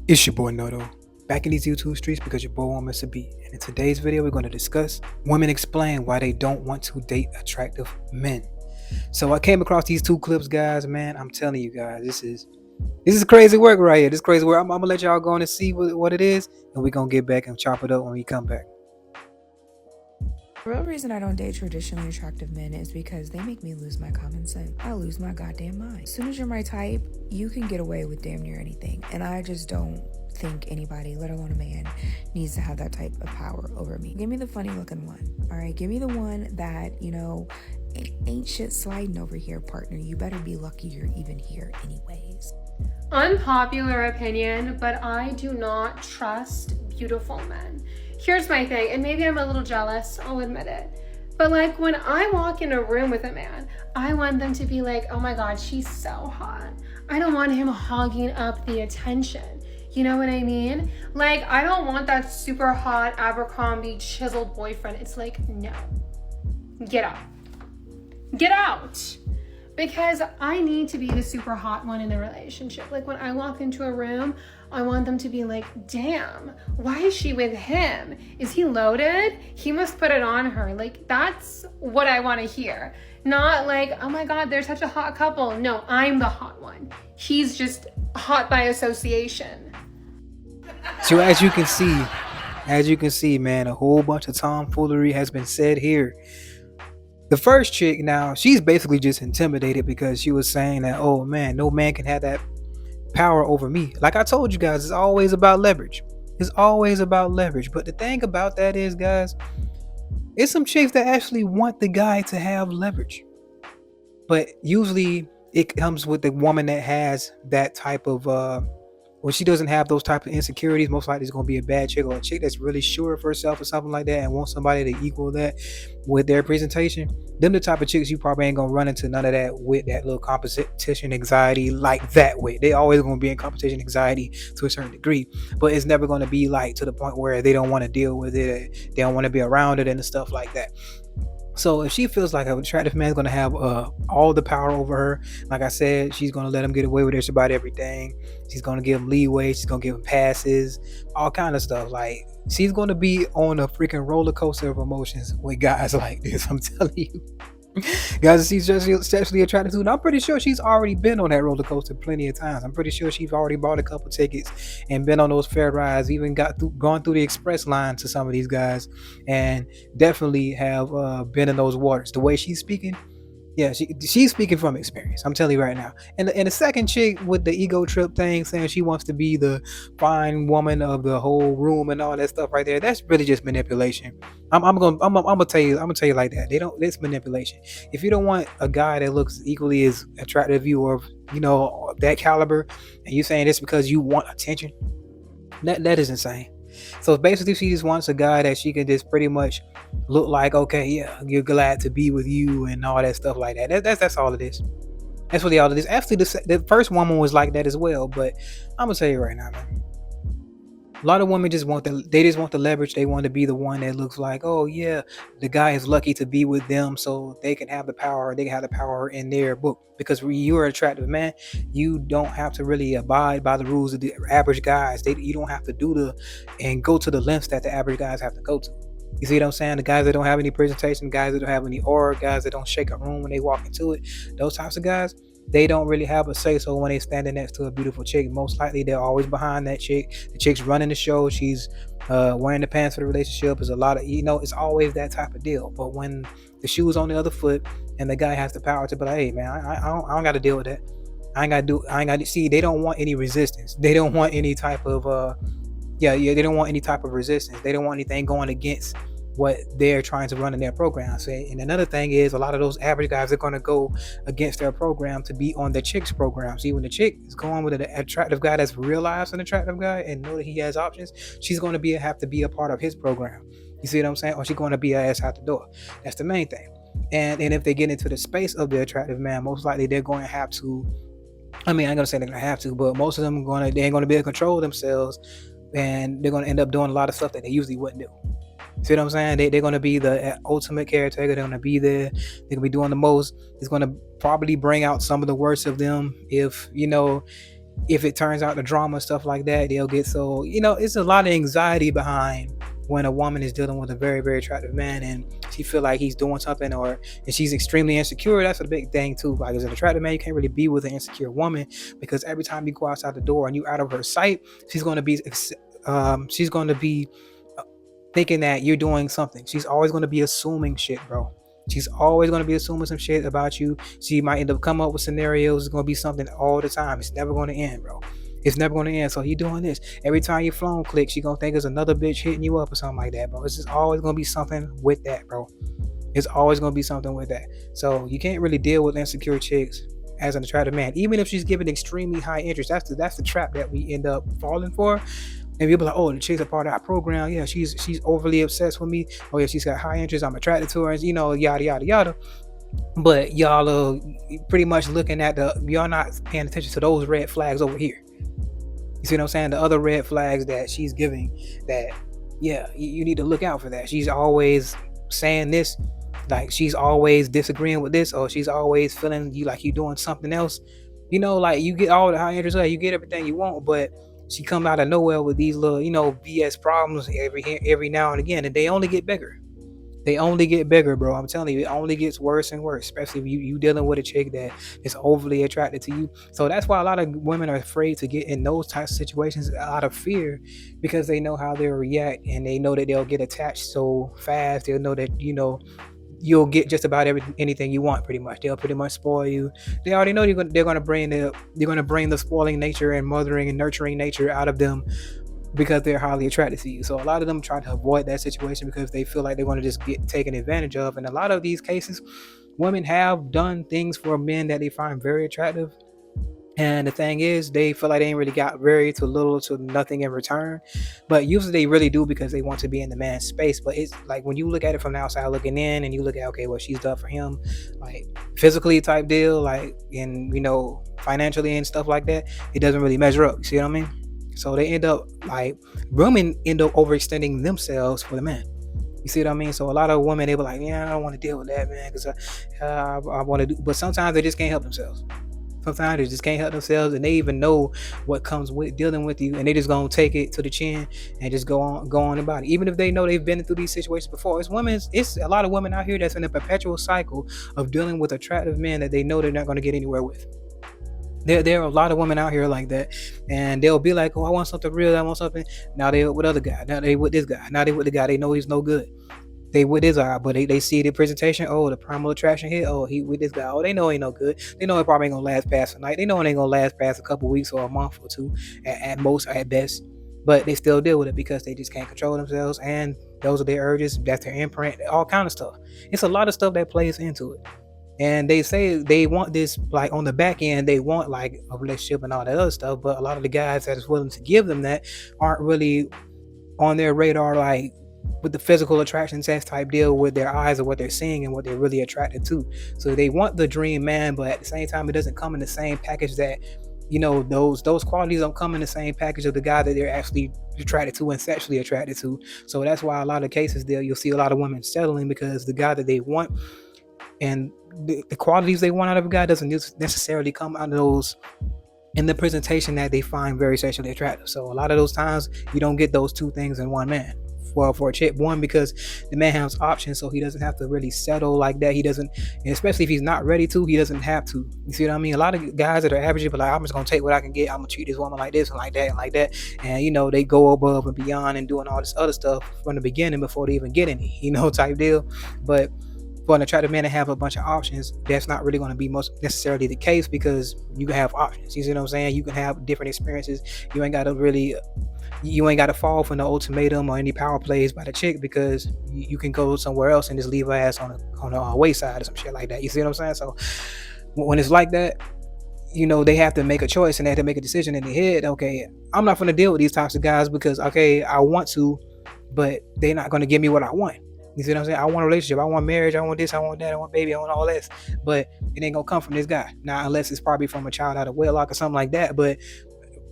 It's your boy Noto, back in these YouTube streets because your boy won't miss a beat. And in today's video, we're going to discuss women explain why they don't want to date attractive men. So I came across these two clips, guys. Man, I'm telling you guys, this is crazy work right here. This is crazy work. I'm gonna let y'all go on and see what it is, and we're gonna get back and chop it up when we come back. The real reason I don't date traditionally attractive men is because they make me lose my common sense. I lose my goddamn mind. As soon as you're my type, you can get away with damn near anything. And I just don't think anybody, let alone a man, needs to have that type of power over me. Give me the funny looking one, all right? Give me the one that, ain't shit sliding over here, partner. You better be lucky you're even here anyways. Unpopular opinion, but I do not trust beautiful men. Here's my thing, and maybe I'm a little jealous, I'll admit it. But like when I walk in a room with a man, I want them to be like, oh my God, she's so hot. I don't want him hogging up the attention. You know what I mean? Like, I don't want that super hot Abercrombie chiseled boyfriend. It's like, no, get out. Get out. Because I need to be the super hot one in the relationship. Like when I walk into a room, I want them to be like, damn, why is she with him? Is he loaded? He must put it on her. Like that's what I want to hear. Not like, oh my God, they're such a hot couple. No, I'm the hot one. He's just hot by association. So as you can see, man, a whole bunch of tomfoolery has been said here. The first chick now, she's basically just intimidated because she was saying that, oh man, no man can have that power over me. Like I told you guys, it's always about leverage. It's always about leverage. But the thing about that is, guys, it's some chicks that actually want the guy to have leverage. But usually it comes with the woman that has that type of when she doesn't have those type of insecurities, most likely it's going to be a bad chick or a chick that's really sure of herself or something like that and wants somebody to equal that with their presentation. Them the type of chicks you probably ain't going to run into none of that with that little competition anxiety like that way. They always going to be in competition anxiety to a certain degree, but it's never going to be like to the point where they don't want to deal with it. They don't want to be around it and stuff like that. So if she feels like an attractive man is going to have all the power over her, like I said, she's going to let him get away with just about everything. She's going to give him leeway. She's going to give him passes, all kind of stuff. Like she's going to be on a freaking roller coaster of emotions with guys like this. I'm telling you. Guys, she's just sexually attracted to, and I'm pretty sure she's already been on that roller coaster plenty of times. I'm pretty sure she's already bought a couple tickets and been on those fair rides, even gone through the express line to some of these guys, and definitely have been in those waters. The way she's speaking, yeah, she's speaking from experience. I'm telling you right now. And the second chick with the ego trip thing, saying she wants to be the fine woman of the whole room and all that stuff right there. That's really just manipulation. I'm gonna tell you like that. It's manipulation. If you don't want a guy that looks equally as attractive as you or that caliber, and you saying it's because you want attention, that is insane. So basically, she just wants a guy that she can just pretty much look like, okay, yeah, you're glad to be with you and all that stuff like that. That's all it is. That's really all it is. Actually, the first woman was like that as well. But I'm gonna tell you right now, man. A lot of women they just want the leverage. They want to be the one that looks like, oh yeah, the guy is lucky to be with them, so they can have the power. They can have the power in their book because when you're an attractive man, you don't have to really abide by the rules of the average guys. You don't have to and go to the lengths that the average guys have to go to. You see what I'm saying? The guys that don't have any presentation, guys that don't have any aura, guys that don't shake a room when they walk into it, those types of guys, they don't really have a say so when they standing next to a beautiful chick. Most likely they're always behind that chick. The chick's running the show. She's wearing the pants for the relationship. There's a lot of, it's always that type of deal. But when the shoe's on the other foot and the guy has the power to be like, hey man, I don't got to deal with that. I ain't got to see. They don't want any resistance. They don't want any type of they don't want any type of resistance. They don't want anything going against what they're trying to run in their program. So, and another thing is a lot of those average guys are going to go against their program to be on the chick's program. See, when the chick is going with an attractive guy that's realized an attractive guy and know that he has options, she's going to have to be a part of his program. You see what I'm saying? Or she's going to be her ass out the door. That's the main thing. And if they get into the space of the attractive man, most likely they're going to have to, I ain't going to say they're going to have to, but most of them they ain't going to be able to control themselves, and they're going to end up doing a lot of stuff that they usually wouldn't do. See what I'm saying? They're going to be the ultimate caretaker. They're going to be there. They're going to be doing the most. It's going to probably bring out some of the worst of them if, if it turns out the drama stuff like that, they'll get so it's a lot of anxiety behind when a woman is dealing with a very very attractive man and she feel like he's doing something or and she's extremely insecure. That's a big thing too. Like as an attractive man, you can't really be with an insecure woman because every time you go outside the door and you out of her sight, she's going to be she's going to be thinking that you're doing something. She's always going to be assuming shit, bro. She's always going to be assuming some shit about you. She might end up come up with scenarios. It's going to be something all the time. It's never going to end, bro. It's never going to end. So you doing this. Every time your phone clicks, she going to think it's another bitch hitting you up or something like that, bro. It's just always going to be something with that, bro. It's always going to be something with that. So you can't really deal with insecure chicks as an attractive man, even if she's giving extremely high interest. That's the trap that we end up falling for. And people like, oh, the chick's a part of our program. Yeah, she's overly obsessed with me. Oh yeah, she's got high interest. I'm attracted to her. And, yada yada yada. But y'all are pretty much looking at y'all not paying attention to those red flags over here. You see what I'm saying? The other red flags that she's giving. That yeah, you need to look out for that. She's always saying this, like she's always disagreeing with this, or she's always feeling you like you doing something else. Like you get all the high interest, you get everything you want, but she come out of nowhere with these little, BS problems every now and again, and they only get bigger. They only get bigger, bro. I'm telling you, it only gets worse and worse, especially if you dealing with a chick that is overly attracted to you. So that's why a lot of women are afraid to get in those types of situations out of fear, because they know how they'll react and they know that they'll get attached so fast. They'll know that, you'll get just about anything you want. Pretty much, they'll pretty much spoil you. They already know they're gonna bring the spoiling nature and mothering and nurturing nature out of them because they're highly attracted to you. So a lot of them try to avoid that situation because they feel like they're going to just get taken advantage of. And a lot of these cases, women have done things for men that they find very attractive. And the thing is, they feel like they ain't really got very to little to nothing in return. But usually they really do because they want to be in the man's space. But it's like when you look at it from the outside looking in and you look at, okay, what she's done for him, like physically type deal, like in, financially and stuff like that, it doesn't really measure up. You see what I mean? So they end up like women end up overextending themselves for the man. You see what I mean? So a lot of women, they were like, yeah, I don't want to deal with that, man, because I want to do. But sometimes they just can't help themselves. Sometimes they just can't help themselves, and they even know what comes with dealing with you, and they just gonna take it to the chin and just go on about it. Even if they know they've been through these situations before, it's a lot of women out here that's in a perpetual cycle of dealing with attractive men that they know they're not gonna get anywhere with. There are a lot of women out here like that, and they'll be like, "Oh, I want something real. I want something." Now they with other guy. Now they with this guy. Now they with the guy. They know he's no good. They with his eye, but they see the presentation. Oh, the primal attraction here. Oh, he with this guy. Oh, they know he ain't no good. They know it probably ain't gonna last past a night. They know it ain't gonna last past a couple weeks or a month or two, at most, at best. But they still deal with it because they just can't control themselves, and those are their urges. That's their imprint. All kind of stuff. It's a lot of stuff that plays into it. And they say they want this, like on the back end, they want like a relationship and all that other stuff. But a lot of the guys that is willing to give them that aren't really on their radar, like with the physical attraction test type deal with their eyes of what they're seeing and what they're really attracted to. So they want the dream man, but at the same time, it doesn't come in the same package that, those qualities don't come in the same package of the guy that they're actually attracted to and sexually attracted to. So that's why a lot of cases there, you'll see a lot of women settling because the guy that they want and the qualities they want out of a guy doesn't necessarily come out of those in the presentation that they find very sexually attractive. So a lot of those times you don't get those two things in one man. Well, for a chick, one, because the man has options, so he doesn't have to really settle like that. He doesn't, especially if he's not ready to, he doesn't have to. You see what I mean? A lot of guys that are average, but like, I'm just gonna take what I can get. I'm gonna treat this woman like this and like that and like that, and they go above and beyond and doing all this other stuff from the beginning before they even get any, type deal. But for an attractive man to have a bunch of options, that's not really going to be most necessarily the case because you can have options. You see what I'm saying? You can have different experiences. You ain't got to fall for no ultimatum or any power plays by the chick because you can go somewhere else and just leave her ass on a wayside or some shit like that. You see what I'm saying? So when it's like that, they have to make a choice and they have to make a decision in their head. Okay, I'm not going to deal with these types of guys because, okay, I want to, but they're not going to give me what I want. You see what I'm saying? I want a relationship. I want marriage. I want this. I want that. I want baby. I want all this. But it ain't going to come from this guy. Now, unless it's probably from a child out of wedlock or something like that. But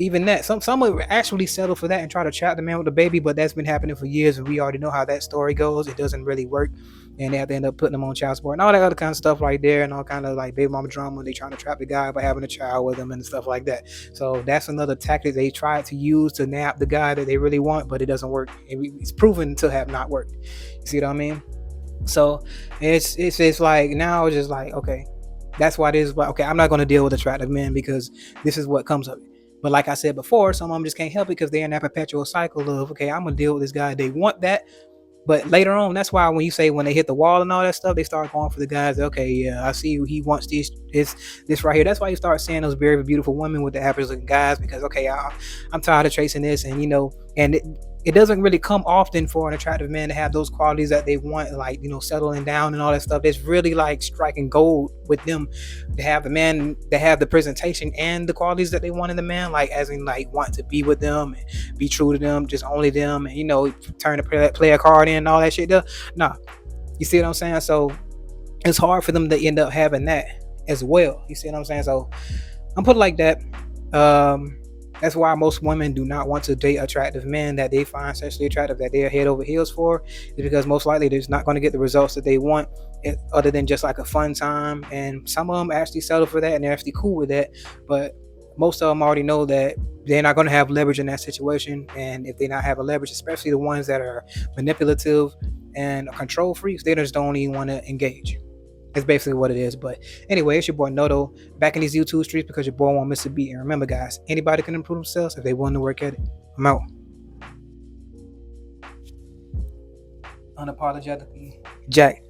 even that, some would actually settle for that and try to trap the man with the baby, but that's been happening for years, and we already know how that story goes. It doesn't really work, and they have to end up putting them on child support and all that other kind of stuff right there, and all kind of like baby mama drama. They trying to trap the guy by having a child with him and stuff like that. So that's another tactic they try to use to nab the guy that they really want, but it doesn't work. It's proven to have not worked. You see what I mean? So it's like now it's just like, okay, that's why it is. But okay, I'm not going to deal with attractive men because this is what comes of it. But like I said before, some of them just can't help it because they're in that perpetual cycle of, okay, I'm gonna deal with this guy. They want that, but later on, that's why when you say when they hit the wall and all that stuff, they start going for the guys. Okay, yeah, I see he wants this right here. That's why you start seeing those very beautiful women with the average looking guys because okay, I'm tired of chasing this, and and it doesn't really come often for an attractive man to have those qualities that they want, like settling down and all that stuff. It's really like striking gold with them to have the man that have the presentation and the qualities that they want in the man, like as in like want to be with them and be true to them, just only them, and turn the play a card in and all that shit. Nah, you see what I'm saying? So it's hard for them to end up having that as well. You see what I'm saying? So I'm put it like that. That's why most women do not want to date attractive men that they find sexually attractive, that they're head over heels for, is because most likely they're not going to get the results that they want, other than just like a fun time. And some of them actually settle for that and they're actually cool with that. But most of them already know that they're not going to have leverage in that situation. And if they not have a leverage, especially the ones that are manipulative and control freaks, they just don't even want to engage. That's basically what it is. But anyway, it's your boy Noto back in these YouTube streets because your boy won't miss a beat. And remember, guys, anybody can improve themselves if they willing to work at it. I'm out. Unapologetically, Jack.